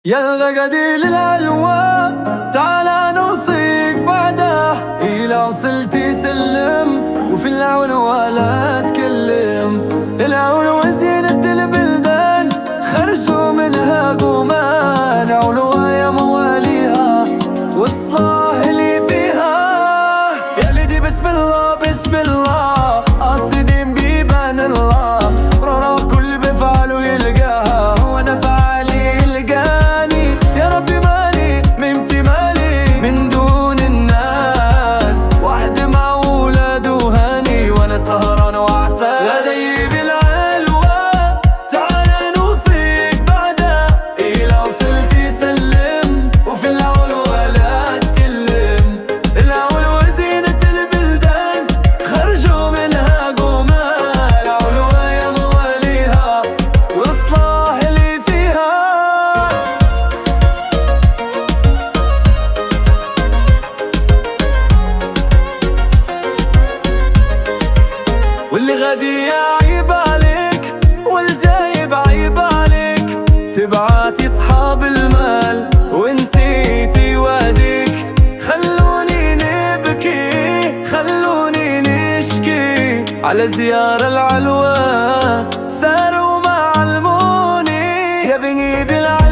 يا الغقدي للعلوى تعالى نوصيك بعده، إلى وصلتي سلم وفي العلوى لا تكلم. العلوى زينة البلدان خرجوا منها قومان، علوى يا مواليها والصلاح اللي فيها. يا لدي بسم الله بسم الله أصطدم بيبان الله، رانا كل بفعله يلقاها وانا فعلي يلقاني. يا ربي مالي ممتي مالي من دون الناس، واحد مع ولاده هاني وانا سهران وعسى. لدي بالعلوى تعالى نوصيك بعده، إلى وصلتي سلم وفي العلوى لا تكلم. العلوى زينة البلدان خرجوا منها قومان، علوى يا مواليها واصلاح اللي فيها. واللي غادي يعيب عليك والجايب عيب عليك، تبعاتي اصحاب المال ونسيتي واديك. خلوني نبكي خلوني نشكي على زيارة العلوى، ساروا ما علموني يا بني بالعلوى.